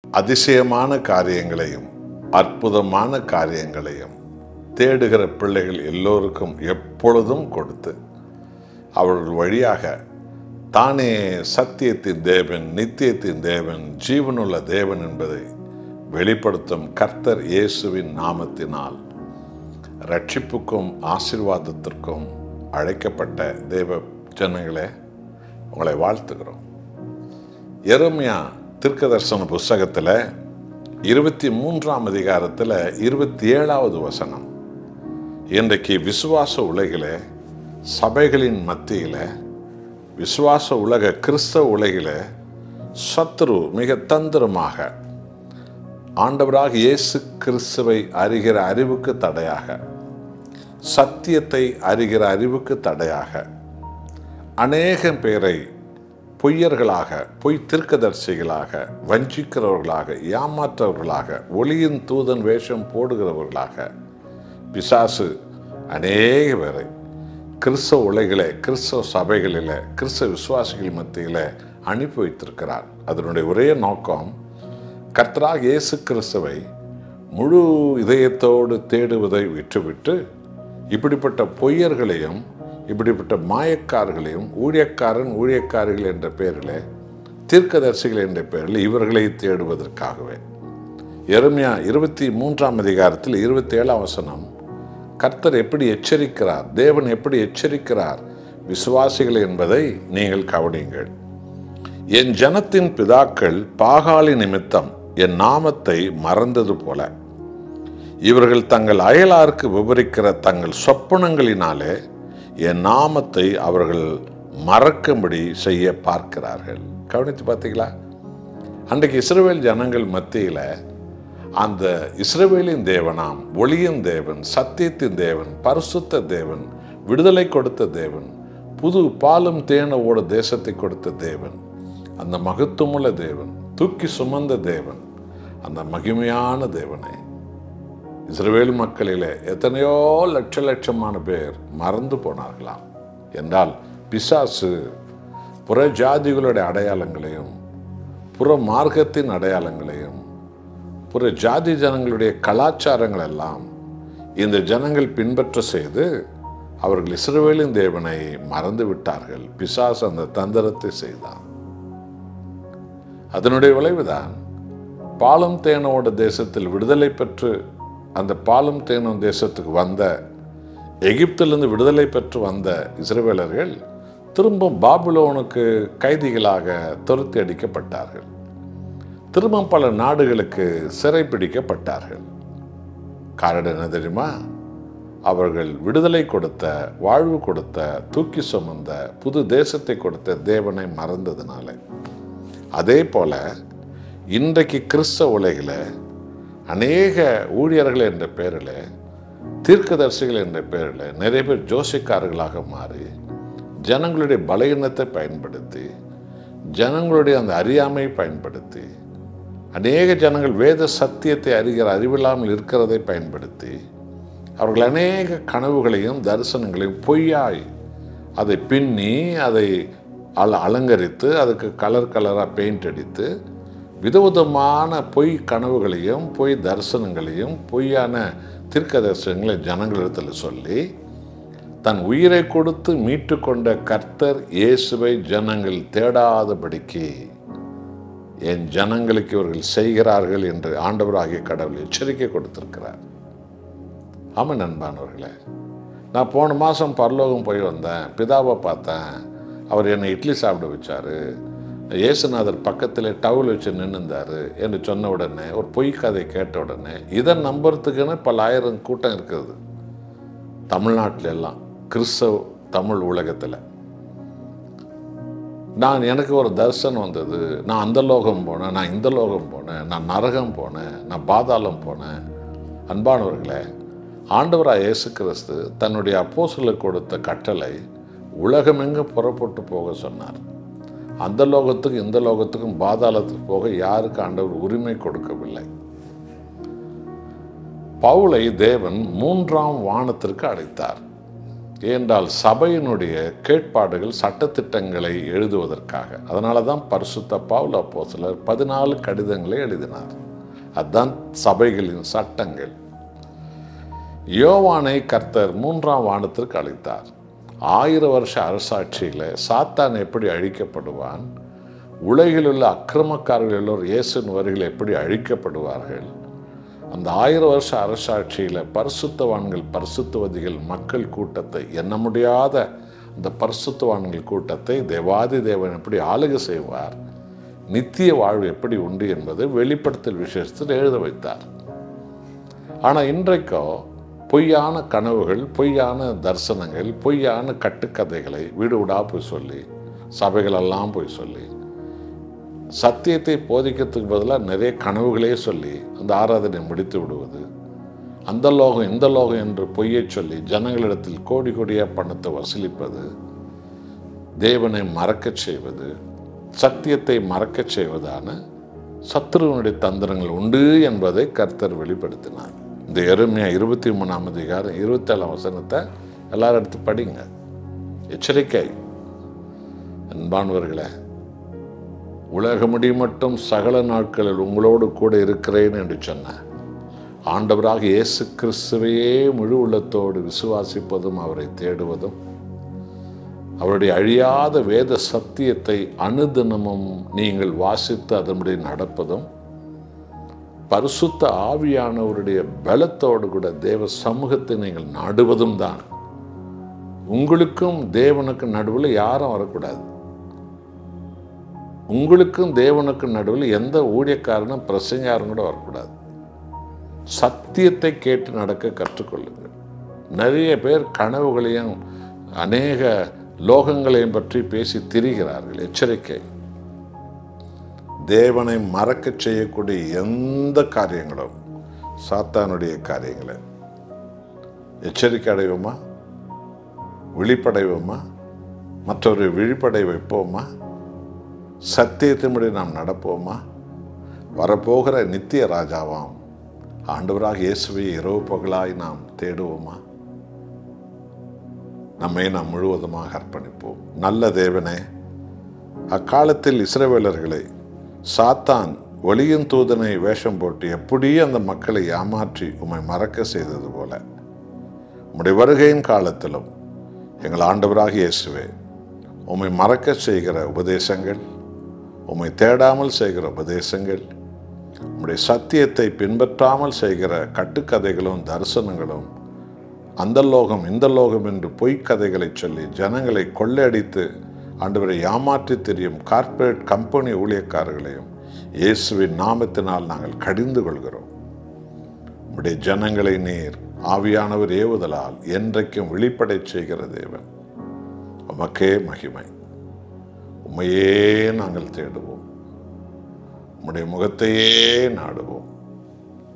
அதிசயமான காரியங்களையும் அற்புதமான காரியங்களையும் தேடுகிற பிள்ளைகள் எல்லோருக்கும் எப்பொழுதும் கொடுத்து அவர்கள் வழியாக தானே சத்தியத்தின் தேவன், நித்தியத்தின் தேவன், ஜீவனுள்ள தேவன் என்பதை வெளிப்படுத்தும் கர்த்தர் இயேசுவின் நாமத்தினால் ரட்சிப்புக்கும் ஆசீர்வாதத்திற்கும் அழைக்கப்பட்ட தேவ ஜனங்களே, உங்களை வாழ்த்துகிறோம். எரேமியா தீர்க்கதரிசன புஸ்தகத்தில் 23ஆம் அதிகாரத்தில் 27வது வசனம், இன்றைக்கு விசுவாச உலகில், சபைகளின் மத்தியில், விசுவாச உலக கிறிஸ்தவ உலகில் சத்துரு மிக தந்திரமாக ஆண்டவராக இயேசு கிறிஸ்துவை அறிகிற அறிவுக்கு தடையாக, சத்தியத்தை அறிகிற அறிவுக்கு தடையாக அநேக பேரை பொய்யர்களாக, பொய் தீர்க்கதரிசிகளாக, வஞ்சிக்கிறவர்களாக, ஏமாற்றவர்களாக, ஒளியின் தூதன் வேஷம் போடுகிறவர்களாக பிசாசு அநேக பேரை கிறிஸ்தவ உலகிலே, கிறிஸ்தவ சபைகளில், கிறிஸ்தவ விசுவாசிகள் மத்தியில் அனுப்பி வைத்திருக்கிறார். அதனுடைய ஒரே நோக்கம் கர்த்தராக இயேசு கிறிஸ்துவை முழு இதயத்தோடு தேடுவதை விட்டுவிட்டு இப்படிப்பட்ட பொய்யர்களையும் இப்படிப்பட்ட மாயக்காரர்களையும் ஊழியக்காரர்கள் என்ற பெயரில், தீர்க்கதரிசிகள் என்ற பெயரில் இவர்களை தேடுவதற்காகவே. எரேமியா 23ஆம் அதிகாரத்தில் 27ஆம் வசனம், கர்த்தர் எப்படி எச்சரிக்கிறார், தேவன் எப்படி எச்சரிக்கிறார் விசுவாசிகள் என்பதை நீங்கள் கவனியுங்கள். என் ஜனத்தின் பிதாக்கள் பாகாலி நிமித்தம் என் நாமத்தை மறந்தது போல இவர்கள் தங்கள் அயலாருக்கு விவரிக்கிற தங்கள் சொப்பனங்களினாலே என் நாமத்தை அவர்கள் மறக்கும்படி செய்ய பார்க்கிறார்கள். கவனித்து பார்த்தீங்களா? அன்றைக்கு இஸ்ரவேல் ஜனங்கள் மத்தியில் அந்த இஸ்ரவேலின் தேவனாம், ஒளியின் தேவன், சத்தியத்தின் தேவன், பரிசுத்த தேவன், விடுதலை கொடுத்த தேவன், புது பாலும் தேன ஓட தேசத்தை கொடுத்த தேவன், அந்த மகத்துவமுள்ள தேவன், தூக்கி சுமந்த தேவன், அந்த மகிமையான தேவனை இஸ்ரவேல் மக்களிலே எத்தனையோ லட்சமான பேர் மறந்து போனார்களாம். என்றால் பிசாசு புற ஜாதிகளுடைய அடையாளங்களையும், புற மார்க்கத்தின் அடையாளங்களையும், புற ஜாதி ஜனங்களுடைய கலாச்சாரங்கள் எல்லாம் இந்த ஜனங்கள் பின்பற்ற செய்து அவர்கள் இஸ்ரவேலின் தேவனை மறந்து விட்டார்கள். பிசாசு அந்த தந்திரத்தை செய்தான். அதனுடைய விளைவுதான் பாலும் தேனோட தேசத்தில் விடுதலை பெற்று, அந்த பாலும் தேனும் தேசத்துக்கு வந்த, எகிப்திலிருந்து விடுதலை பெற்று வந்த இஸ்ரவேலர்கள் திரும்ப பாபிலோனுக்கு கைதிகளாக துரத்தி அடிக்கப்பட்டார்கள். திரும்ப பல நாடுகளுக்கு சிறைப்பிடிக்கப்பட்டார்கள். காரணம் என்ன தெரியுமா? அவர்கள் விடுதலை கொடுத்த, வாழ்வு கொடுத்த, தூக்கி சுமந்த, புது தேசத்தை கொடுத்த தேவனை மறந்ததுனால. அதே போல இன்றைக்கு கிறிஸ்தவ உலகில் அநேக ஊழியர்கள் என்ற பெயரில், தீர்க்கதரிசிகள் என்ற பெயரில் நிறைய பேர் ஜோசிக்காரர்களாக மாறி ஜனங்களுடைய பலவீனத்தை பயன்படுத்தி, ஜனங்களுடைய அந்த அறியாமையை பயன்படுத்தி, அநேக ஜனங்கள் வேத சத்தியத்தை அறிகிற அறிவில்லாமல் இருக்கிறதை பயன்படுத்தி அவர்கள் அநேக கனவுகளையும் தரிசனங்களையும் பொய்யாய் அதை பின்னி, அதை அலங்கரித்து, அதுக்கு கலராக பெயிண்ட் அடித்து விதவிதமான பொய் கனவுகளையும், பொய் தரிசனங்களையும், பொய்யான தீர்க்க தரிசனங்களை ஜனங்களிடத்தில் சொல்லி தன் உயிரை கொடுத்து மீட்டு கொண்ட கர்த்தர் இயேசுவை ஜனங்கள் தேடாதபடிக்கு என் ஜனங்களுக்கு இவர்கள் செய்கிறார்கள் என்று ஆண்டவராகிய கடவுள் எச்சரிக்கை கொடுத்திருக்கிறார். ஆமாம் நண்பானவர்களே, நான் போன மாதம் பரலோகம் போய் வந்தேன், பிதாவை பார்த்தேன், அவர் என்னை இட்லி சாப்பிட வச்சார், இயேசுநாதர் பக்கத்தில் டவுல் வச்சு நின்றுந்தார் என்று சொன்ன உடனே, ஒரு பொய் கதை கேட்ட உடனே இதை நம்புறதுக்குன்னு பல ஆயிரம் கூட்டம் இருக்குது தமிழ்நாட்டில் எல்லாம், கிறிஸ்தவ தமிழ் உலகத்தில். எனக்கு ஒரு தரிசனம் வந்தது, நான் அந்த லோகம் போனேன், நான் இந்த லோகம் போனேன், நான் நரகம் போனேன், நான் பாதாளம் போனேன். அன்பானவர்களே, ஆண்டவராக இயேசு கிறிஸ்து தன்னுடைய அப்போஸ்தலருக்கு கொடுத்த கட்டளை உலகமெங்கும் புறப்பட்டு போக சொன்னார். அந்த லோகத்துக்கும் இந்த லோகத்துக்கும் பாதாளத்துக்கு போக யாருக்கு ஆண்டவர் உரிமை கொடுக்கவில்லை. பவுலை தேவன் 3ஆம் வானத்திற்கு அழைத்தார். ஏனென்றால் சபையினுடைய கேட்பாடுகள் சட்டத்திட்டங்களை எழுதுவதற்காக. அதனால தான் பரிசுத்த பவுல் அப்போஸ்தலர் 14 கடிதங்களை எழுதினார். அதுதான் சபைகளின் சட்டங்கள். யோவானை கர்த்தர் 3ஆம் வானத்திற்கு அழைத்தார். 1000 வருஷ அரசாட்சியில் சாத்தான் எப்படி அழிக்கப்படுவான், உலகில் உள்ள அக்கிரமக்காரர்கள் எல்லோரும் இயேசுவின் வருகையில் எப்படி அழிக்கப்படுவார்கள், அந்த 1000 வருஷ அரசாட்சியில் பரிசுத்தவான்கள் பரிசுத்தவதிகள் மக்கள் கூட்டத்தை, எண்ண முடியாத அந்த பரிசுத்தவான்கள் கூட்டத்தை தேவாதி தேவன் எப்படி ஆளுகை செய்வார், நித்திய வாழ்வு எப்படி உண்டு என்பதை வெளிப்படுத்தல் விசேஷத்தில் எழுத வைத்தார். ஆனால் இன்றைக்கோ பொய்யான கனவுகள், பொய்யான தரிசனங்கள், பொய்யான கட்டுக்கதைகளை வீடு விடா போய் சொல்லி, சபைகளெல்லாம் போய் சொல்லி, சத்தியத்தை போதிக்கிறதுக்கு பதிலாக நிறைய கனவுகளே சொல்லி அந்த ஆராதனை முடித்து விடுவது, அந்த லோகம் இந்த லோகம் என்று பொய்யை சொல்லி ஜனங்களிடத்தில் கோடி கோடியாக பணத்தை வசூலிப்பது, தேவனை மறக்கச் செய்வது, சத்தியத்தை மறக்கச் செய்வதான சத்துருவனுடைய தந்திரங்கள் உண்டு என்பதை கர்த்தர் வெளிப்படுத்தினார். இந்த எரேமியா 23ஆம் அதிகாரம் 27ஆம் வசனத்தை எல்லாரும் எடுத்து படிங்க. எச்சரிக்கை. அன்பானவர்களே, உலக முடி மட்டும் சகல நாட்களில் உங்களோடு கூட இருக்கிறேன் என்று சொன்ன ஆண்டவராக இயேசு கிறிஸ்துவையே முழு உள்ளத்தோடு விசுவாசிப்பதும், அவரை தேடுவதும், அவருடைய அழியாத வேத சத்தியத்தை அனுதினமும் நீங்கள் வாசித்து அதன்படி நடப்பதும், பரிசுத்த ஆவியானவருடைய பலத்தோடு கூட தேவ சமூகத்தை நீங்கள் நாடுவதும் தான். உங்களுக்கும் தேவனுக்கும் நடுவில் யாரும் வரக்கூடாது. உங்களுக்கும் தேவனுக்கும் நடுவில் எந்த ஊழியக்காரனும் பிரசங்காரனும் கூட வரக்கூடாது. சத்தியத்தை கேட்டு நடக்க கற்றுக்கொள்ளுங்கள். நிறைய பேர் கனவுகளையும் அநேக லோகங்களையும் பற்றி பேசி திரிகிறார்கள். எச்சரிக்கை. தேவனை மறக்க செய்யக்கூடிய எந்த காரியங்களும் சாத்தானுடைய காரியங்களை. எச்சரிக்கை அடைவோமா? விழிப்படைவோமா? மற்றொரு விழிப்படை வைப்போமா? சத்தியத்தின்படி நாம் நடப்போமா? வரப்போகிற நித்திய ராஜாவாம் ஆண்டவராக இயேசுவை இரவு பகலாய் நாம் தேடுவோமா? நம்மை நாம் முழுவதுமாக அர்ப்பணிப்போம். நல்ல தேவனே, அக்காலத்தில் இஸ்ரவேலர்களை சாத்தான் ஒளியின் தூதனை வேஷம் போட்டு எப்படி அந்த மக்களை ஏமாற்றி உம்மை மறக்க செய்தது போல, உம்முடைய வருகையின் காலத்திலும் எங்கள் ஆண்டவராக இயேசுவே உம்மை மறக்க செய்கிற உபதேசங்கள், உம்மை தேடாமல் செய்கிற உபதேசங்கள், உம்முடைய சத்தியத்தை பின்பற்றாமல் செய்கிற கட்டுக்கதைகளும் தரிசனங்களும், அந்த லோகம் இந்த லோகம் என்று பொய்க்கதைகளை சொல்லி ஜனங்களை கொள்ளையடித்து ஆண்டவரை ஏமாற்றி தெரியும் கார்ப்பரேட் கம்பெனி ஊழியக்காரர்களையும் இயேசுவின் நாமத்தினால் நாங்கள் கடிந்து கொள்கிறோம். உம்முடைய ஜனங்களை நீர் ஆவியானவர் ஏவுதலால் என்றைக்கும் வெளிப்படை செய்கிற தேவன். உமக்கே மகிமை. உம்மையே நாங்கள் தேடுவோம். உம்முடைய முகத்தையே நாடுவோம்.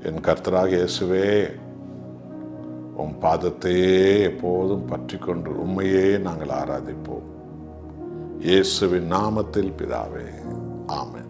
என் கர்த்தராக இயேசுவே, உம் பாதத்தையே எப்போதும் பற்றி கொண்டு உம்மையே நாங்கள் ஆராதிப்போம். இயேசுவின் நாமத்தில் பிதாவே, ஆமென்.